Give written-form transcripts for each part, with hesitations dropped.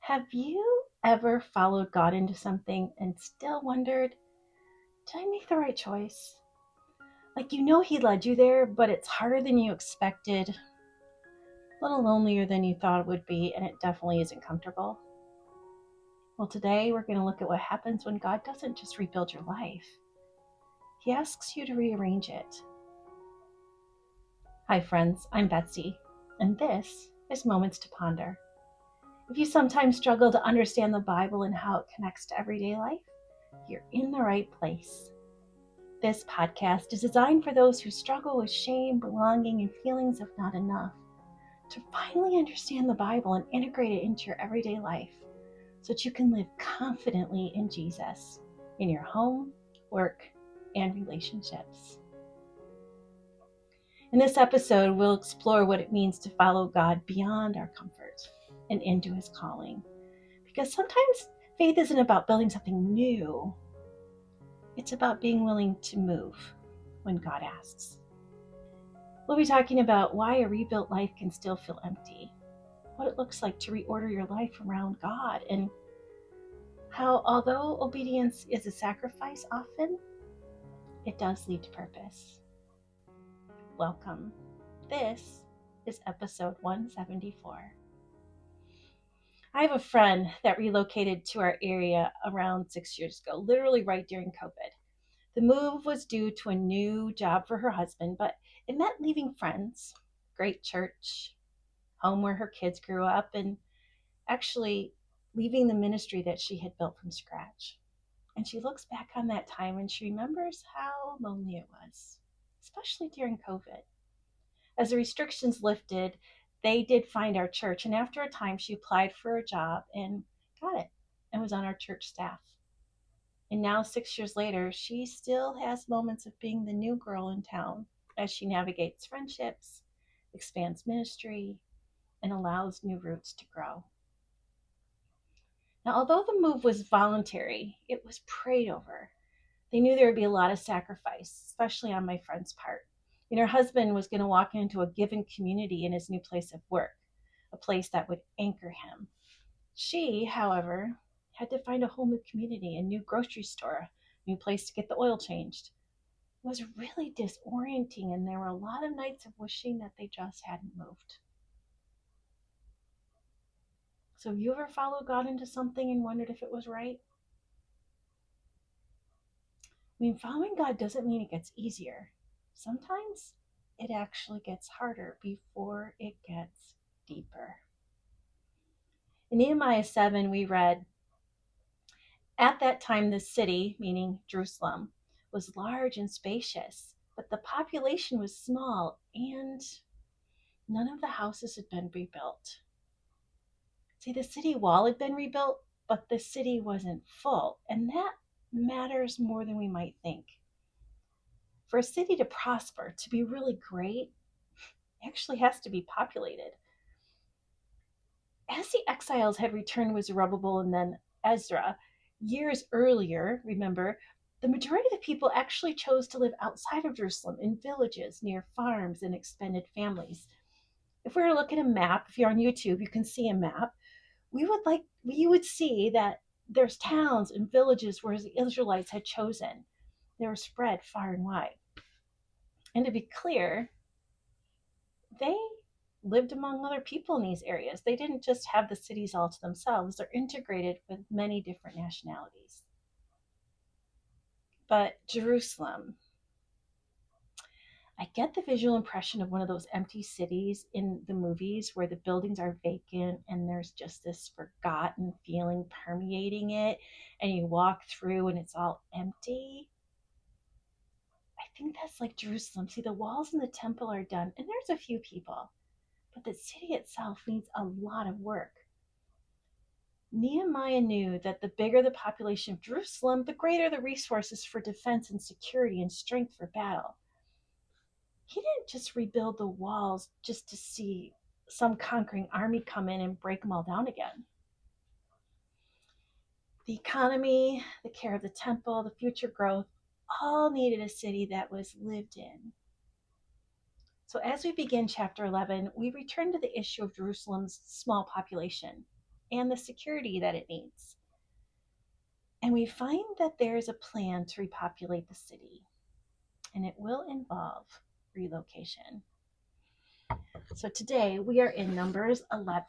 Have you ever followed God into something and still wondered, did I make the right choice? Like He led you there, but it's harder than you expected, a little lonelier than you thought it would be, and it definitely isn't comfortable. Well, today we're going to look at what happens when God doesn't just rebuild your life, He asks you to rearrange it. Hi, friends, I'm Betsy, and this is Moments to Ponder. If you sometimes struggle to understand the Bible and how it connects to everyday life, you're in the right place. This podcast is designed for those who struggle with shame, belonging, and feelings of not enough, to finally understand the Bible and integrate it into your everyday life so that you can live confidently in Jesus in your home, work, and relationships. In this episode, we'll explore what it means to follow God beyond our comfort and into His calling. Because sometimes faith isn't about building something new, it's about being willing to move when God asks. We'll be talking about why a rebuilt life can still feel empty, what it looks like to reorder your life around God, and how, although obedience is a sacrifice often, it does lead to purpose. Welcome. This is episode 174. I have a friend that relocated to our area around 6 years ago, literally right during COVID. The move was due to a new job for her husband, but it meant leaving friends, great church, home where her kids grew up, and actually leaving the ministry that she had built from scratch. And she looks back on that time and she remembers how lonely it was, especially during COVID. As the restrictions lifted, they did find our church, and after a time she applied for a job and got it and was on our church staff. And now 6 years later, she still has moments of being the new girl in town as she navigates friendships, expands ministry, and allows new roots to grow. Now, although the move was voluntary, it was prayed over. They knew there would be a lot of sacrifice, especially on my friend's part. Her husband was going to walk into a given community in his new place of work, a place that would anchor him. She, however, had to find a whole new community, a new grocery store, a new place to get the oil changed. It was really disorienting, and there were a lot of nights of wishing that they just hadn't moved. So have you ever followed God into something and wondered if it was right? Following God doesn't mean it gets easier. Sometimes it actually gets harder before it gets deeper. In Nehemiah 7, we read, "At that time the city," meaning Jerusalem, "was large and spacious, but the population was small, and none of the houses had been rebuilt." See, the city wall had been rebuilt, but the city wasn't full, and that matters more than we might think. For a city to prosper, to be really great, it actually has to be populated. As the exiles had returned with Zerubbabel and then Ezra, years earlier, remember, the majority of the people actually chose to live outside of Jerusalem in villages near farms and extended families. If we were to look at a map, if you're on YouTube, you can see a map. You would see that there's towns and villages where the Israelites had chosen. They were spread far and wide. And to be clear, they lived among other people in these areas. They didn't just have the cities all to themselves. They're integrated with many different nationalities. But Jerusalem, I get the visual impression of one of those empty cities in the movies where the buildings are vacant and there's just this forgotten feeling permeating it, and you walk through and it's all empty. I think that's like Jerusalem. See, the walls in the temple are done, and there's a few people, but the city itself needs a lot of work. Nehemiah knew that the bigger the population of Jerusalem, the greater the resources for defense and security and strength for battle. He didn't just rebuild the walls just to see some conquering army come in and break them all down again. The economy, the care of the temple, the future growth, all needed a city that was lived in. So as we begin chapter 11, we return to the issue of Jerusalem's small population. and the security that it needs. And we find that there is a plan to repopulate the city, and it will involve relocation. So today we are in Numbers 11.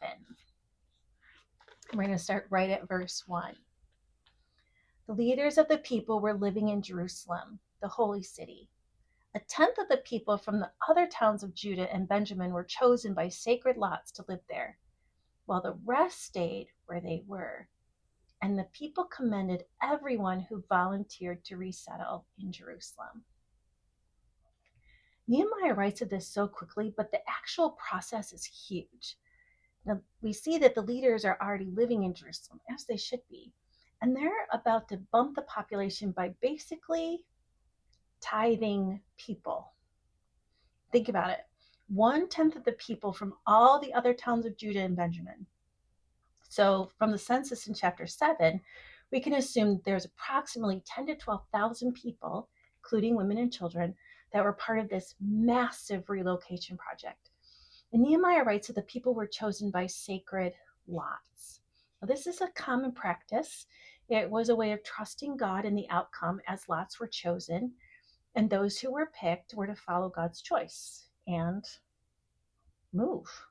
We're going to start right at verse 1. The leaders of the people were living in Jerusalem, the holy city. A tenth of the people from the other towns of Judah and Benjamin were chosen by sacred lots to live there, while the rest stayed where they were. And the people commended everyone who volunteered to resettle in Jerusalem. Nehemiah writes of this so quickly, but the actual process is huge. Now, we see that the leaders are already living in Jerusalem, as they should be, and they're about to bump the population by basically tithing people. Think about it. 1/10 of the people from all the other towns of Judah and Benjamin. So from the census in chapter 7, we can assume there's approximately 10 to 12,000 people, including women and children, that were part of this massive relocation project. And Nehemiah writes that the people were chosen by sacred lots. Now, this is a common practice. It was a way of trusting God in the outcome as lots were chosen, and those who were picked were to follow God's choice and move.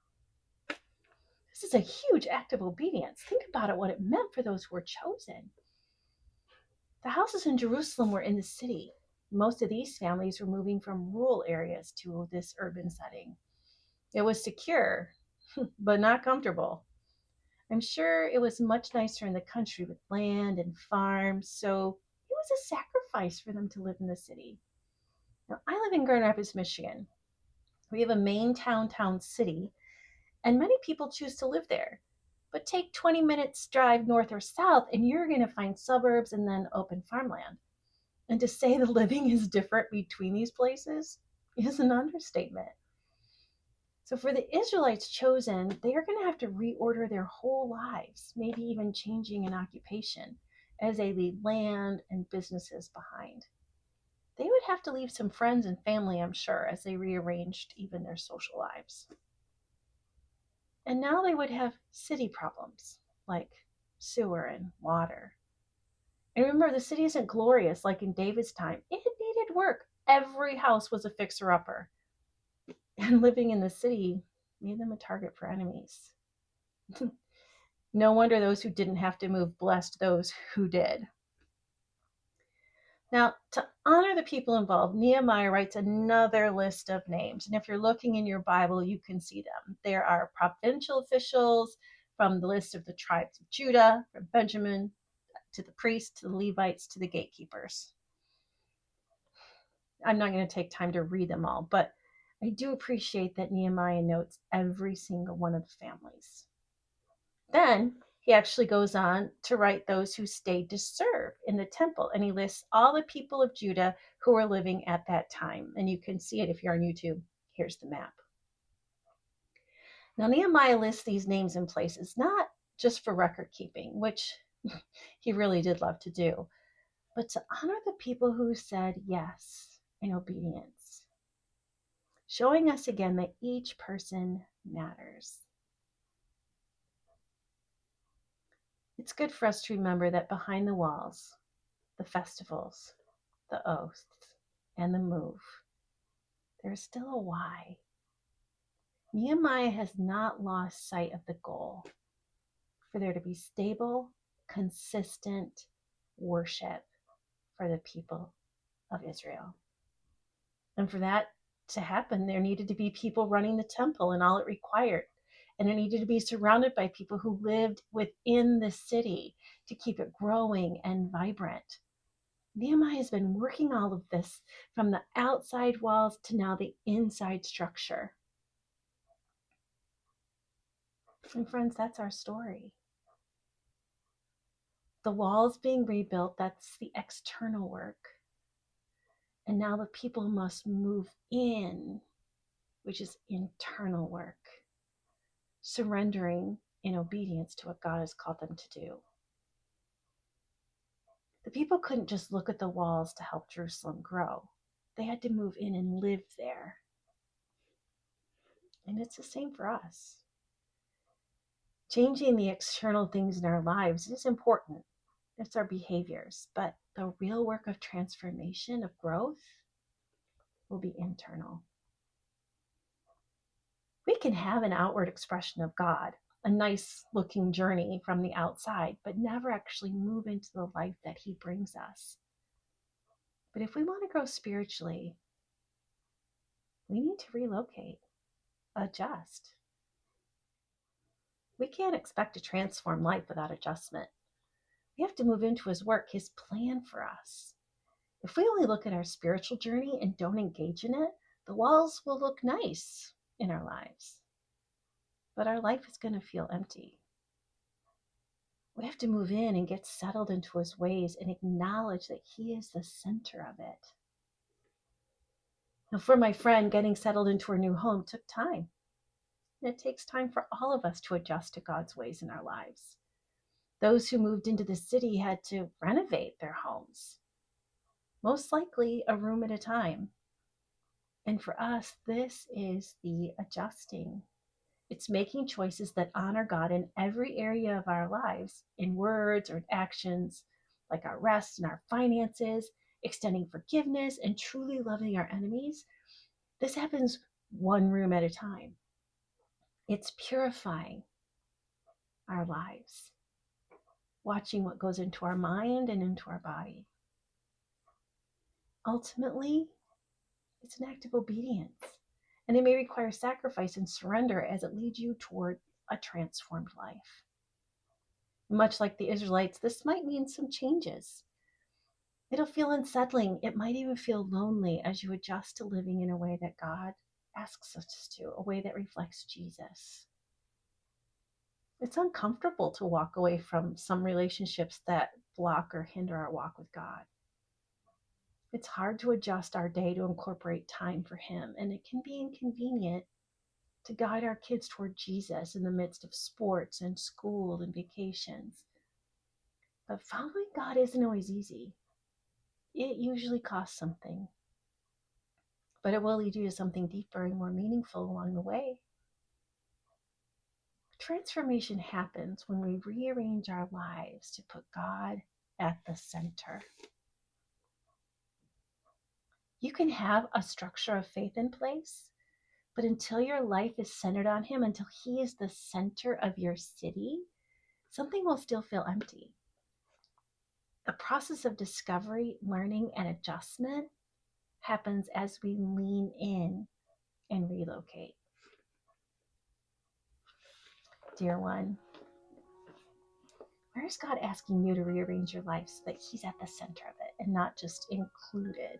This is a huge act of obedience. Think about it, what it meant for those who were chosen. The houses in Jerusalem were in the city. Most of these families were moving from rural areas to this urban setting. It was secure, but not comfortable. I'm sure it was much nicer in the country with land and farms, so it was a sacrifice for them to live in the city. Now, I live in Grand Rapids, Michigan. We have a main town city, and many people choose to live there. But take 20 minutes drive north or south, and you're going to find suburbs and then open farmland. And to say the living is different between these places is an understatement. So for the Israelites chosen, they are going to have to reorder their whole lives, maybe even changing an occupation as they leave land and businesses behind. They would have to leave some friends and family, I'm sure, as they rearranged even their social lives. And now they would have city problems like sewer and water. And remember, the city isn't glorious like in David's time. It needed work. Every house was a fixer-upper. And living in the city made them a target for enemies. No wonder those who didn't have to move blessed those who did. Now, to honor the people involved, Nehemiah writes another list of names. And if you're looking in your Bible, you can see them. There are provincial officials from the list of the tribes of Judah, from Benjamin, to the priests, to the Levites, to the gatekeepers. I'm not going to take time to read them all, but I do appreciate that Nehemiah notes every single one of the families. Then he actually goes on to write those who stayed to serve in the temple, and he lists all the people of Judah who were living at that time. And you can see it if you're on YouTube. Here's the map. Now, Nehemiah lists these names and places, not just for record keeping, which he really did love to do, but to honor the people who said yes in obedience, showing us again that each person matters. It's good for us to remember that behind the walls, the festivals, the oaths, and the move, there's still a why. Nehemiah has not lost sight of the goal for there to be stable, consistent worship for the people of Israel. And for that to happen, there needed to be people running the temple and all it required. And it needed to be surrounded by people who lived within the city to keep it growing and vibrant. Nehemiah has been working all of this from the outside walls to now the inside structure. And friends, that's our story. The walls being rebuilt, that's the external work. And now the people must move in, which is internal work, surrendering in obedience to what God has called them to do. The people couldn't just look at the walls to help Jerusalem grow. They had to move in and live there. And it's the same for us. Changing the external things in our lives is important. It's our behaviors, but the real work of transformation, of growth, will be internal. We can have an outward expression of God, a nice looking journey from the outside, but never actually move into the life that He brings us. But if we want to grow spiritually, we need to relocate, adjust. We can't expect to transform life without adjustment. We have to move into His work, His plan for us. If we only look at our spiritual journey and don't engage in it, the walls will look nice in our lives, but our life is going to feel empty. We have to move in and get settled into His ways and acknowledge that He is the center of it. Now, for my friend, getting settled into her new home took time. And it takes time for all of us to adjust to God's ways in our lives. Those who moved into the city had to renovate their homes, most likely a room at a time. And for us, this is the adjusting. It's making choices that honor God in every area of our lives, in words or in actions, like our rest and our finances, extending forgiveness, and truly loving our enemies. This happens one room at a time. It's purifying our lives, watching what goes into our mind and into our body. Ultimately, it's an act of obedience, and it may require sacrifice and surrender as it leads you toward a transformed life. Much like the Israelites, this might mean some changes. It'll feel unsettling. It might even feel lonely as you adjust to living in a way that God asks us to, a way that reflects Jesus. It's uncomfortable to walk away from some relationships that block or hinder our walk with God. It's hard to adjust our day to incorporate time for Him, and it can be inconvenient to guide our kids toward Jesus in the midst of sports and school and vacations. But following God isn't always easy. It usually costs something, but it will lead you to something deeper and more meaningful along the way. Transformation happens when we rearrange our lives to put God at the center. You can have a structure of faith in place, but until your life is centered on Him, until He is the center of your city, something will still feel empty. The process of discovery, learning, and adjustment happens as we lean in and relocate. Dear one, where is God asking you to rearrange your life so that He's at the center of it and not just included?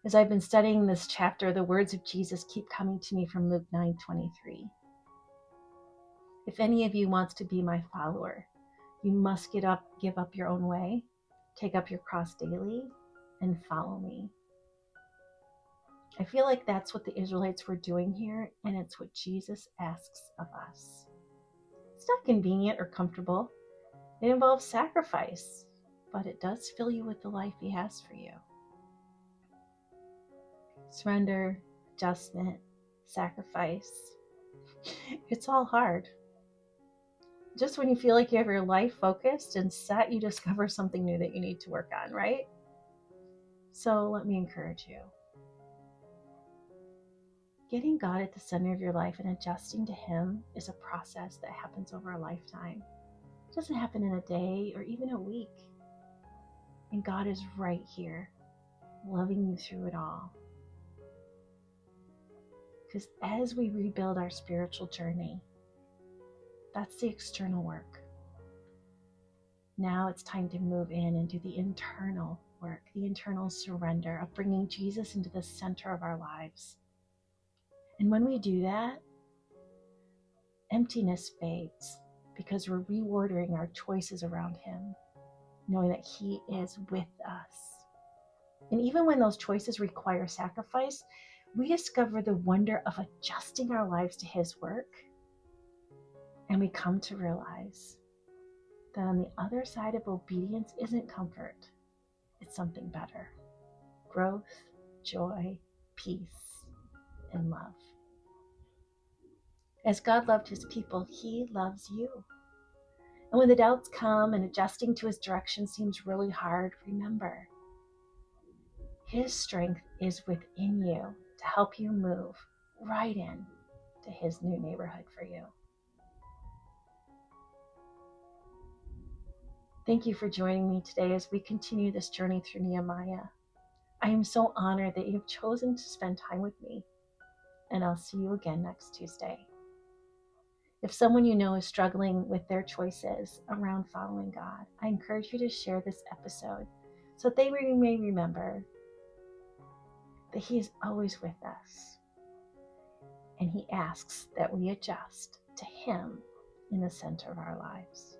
As I've been studying this chapter, the words of Jesus keep coming to me from Luke 9:23. If any of you wants to be my follower, you must give up your own way, take up your cross daily, and follow me. I feel like that's what the Israelites were doing here, and it's what Jesus asks of us. It's not convenient or comfortable. It involves sacrifice, but it does fill you with the life He has for you. Surrender, adjustment, sacrifice. It's all hard. Just when you feel like you have your life focused and set, you discover something new that you need to work on, right? So let me encourage you. Getting God at the center of your life and adjusting to Him is a process that happens over a lifetime. It doesn't happen in a day or even a week. And God is right here, loving you through it all. Because as we rebuild our spiritual journey, that's the external work. Now it's time to move in and do the internal work, the internal surrender of bringing Jesus into the center of our lives. And when we do that, emptiness fades because we're reordering our choices around Him, knowing that He is with us. And even when those choices require sacrifice, we discover the wonder of adjusting our lives to His work, and we come to realize that on the other side of obedience isn't comfort, it's something better. Growth, joy, peace, and love. As God loved his people, he loves you. And when the doubts come and adjusting to his direction seems really hard, remember, his strength is within you to help you move right in to his new neighborhood for you. Thank you for joining me today as we continue this journey through Nehemiah. I am so honored that you've chosen to spend time with me, and I'll see you again next Tuesday. If someone you know is struggling with their choices around following God, I encourage you to share this episode so that they may remember that he is always with us, and he asks that we adjust to him in the center of our lives.